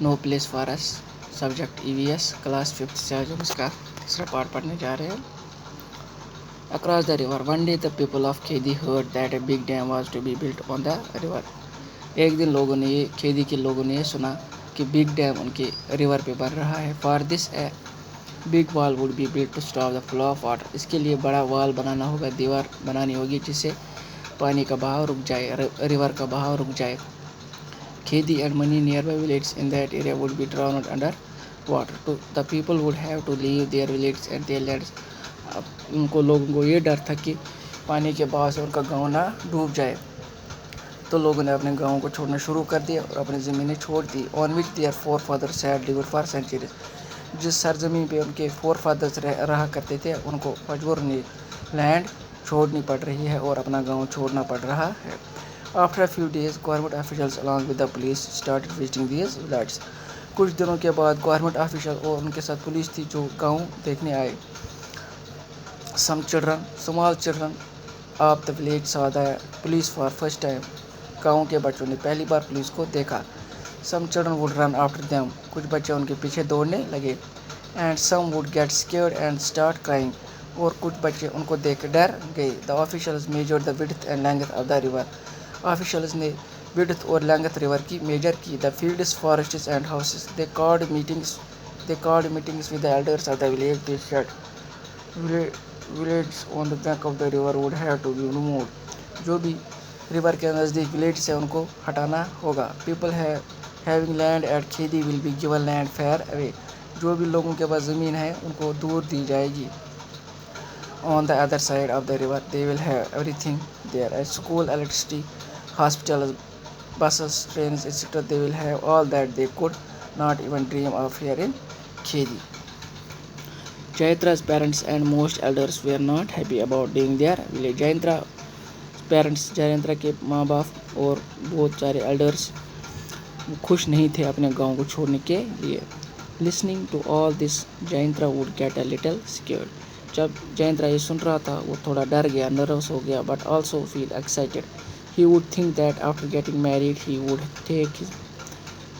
No place for us, subject EVS, class 5th से आज हम इसका तीसरा पार्ट पढ़ने जा रहे हैं। Across the river one day the people of Khedi heard that a big dam was to be built on the river. एक दिन खेदी के लोगों ने ये सुना कि बिग डैम उनके रिवर पे बन रहा है। For this a big wall would be built to stop the flow of water. इसके लिए बड़ा वॉल बनाना होगा, दीवार बनानी होगी जिससे पानी का बहाव रुक जाए, रिवर का बहाव रुक जाए। Khedi and many nearby villages in that area would be drowned under water. The people would have to leave their villages and their lands. अब लोगों को ये डर था कि पानी के बहाव से उनका गांव ना डूब जाए, तो लोगों ने अपने गांवों को छोड़ना शुरू कर दिया और अपनी ज़मीनें छोड़ दी। On which their forefathers had lived for centuries. जिस सरजमीन पे उनके फोर फादर्स रहा करते थे, उनको मजबूरन लैंड छोड़नी पड़ रही है और अपना गांव छोड़ना पड़ रहा है। After a few days, government officials along with the police started visiting these villages. कुछ दिनों के बाद गवर्नमेंट ऑफिशियल और उनके साथ पुलिस थी जो गांव देखने आए। Some children, small children of the village saw the police for first time. गांव के बच्चों ने पहली बार पुलिस को देखा। Some children would run after them. कुछ बच्चे उनके पीछे दौड़ने लगे। And some would get scared and start crying. और कुछ बच्चे उनको देख डर गए। The officials measured the width and length of the river. Officials ने विड्थ और लेंथ रिवर की मेजर की। The fields, forests and houses. They called meetings with the elders of the village. They said village on the bank of the river would have to be removed. जो भी river के नज़दीक village है उनको हटाना होगा। People having land at Khedi will be given land far away. जो भी लोगों के पास ज़मीन है उनको दूर दी जाएगी। On the other side of the river, they will have everything there: a school, electricity, hospitals, buses, trains, etc. They will have all that they could not even dream of here in Khedi. Jayatra's parents and most elders were not happy about leaving their village. जयंत्रा के माँ बाप और बहुत सारे elders खुश नहीं थे अपने गांव को छोड़ने के लिए। Listening to all this, जयंत्रा would get a little scared. जब जयंत्रा ये सुन रहा था वो थोड़ा डर गया, नर्वस हो गया, but also feel excited. He would think that after getting married he would take his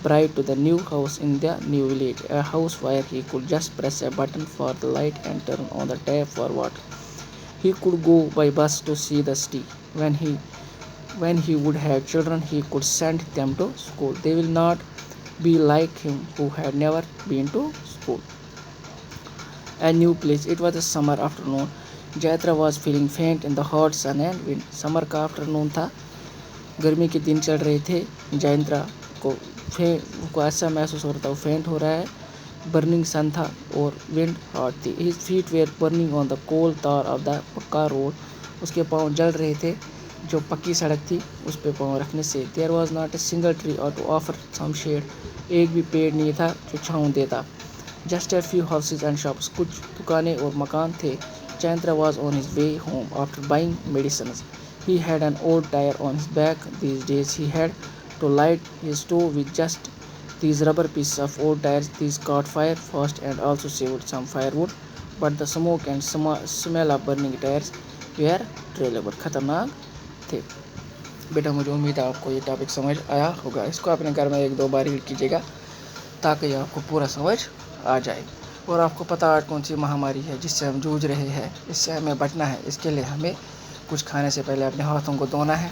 bride to the new house in the new village, a house where he could just press a button for the light and turn on the tap for water. He could go by bus to see the city. When he would have children, he could send them to school. They will not be like him who had never been to school. A new place. It was a summer afternoon. जयत्रा was feeling faint in the hot sun and wind. Summer का afternoon था, गर्मी के दिन चल रहे थे। जयंत्रा को ऐसा महसूस हो रहा था वो फेंट हो रहा है। बर्निंग सन था और विंड हॉट थी। His feet were burning on the coal tar of the पक्का रोड। उसके पाँव जल रहे थे जो पक्की सड़क थी उस पे पाँव रखने से। There was not a single tree or to offer some shade. एक भी पेड़ नहीं था जो छाँव देता। Just a few houses and shops. कुछ दुकानें और मकान थे। Jayendra was on his way home after buying medicines. He had an old tire on his back. These days he had to light his stove with just these rubber pieces of old tires. These caught fire fast and also saved some firewood, but the smoke and smell of burning tires were terrible. खतरनाक थे। बेटा मुझे उम्मीद है आपको ये topic समझ आया होगा। इसको अपने घर में 1-2 बार रीड कीजिएगा ताकि आपको पूरा समझ आ जाए और आपको पता आज कौन सी महामारी है जिससे हम जूझ रहे हैं। इससे हमें बचना है। इसके लिए हमें कुछ खाने से पहले अपने हाथों को धोना है,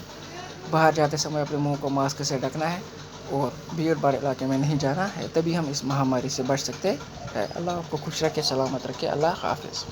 बाहर जाते समय अपने मुंह को मास्क से ढकना है और भीड़ भाड़ इलाके में नहीं जाना है। तभी हम इस महामारी से बच सकते हैं। अल्लाह आपको खुश रखे, सलामत रखे। अल्लाह हाफिज़।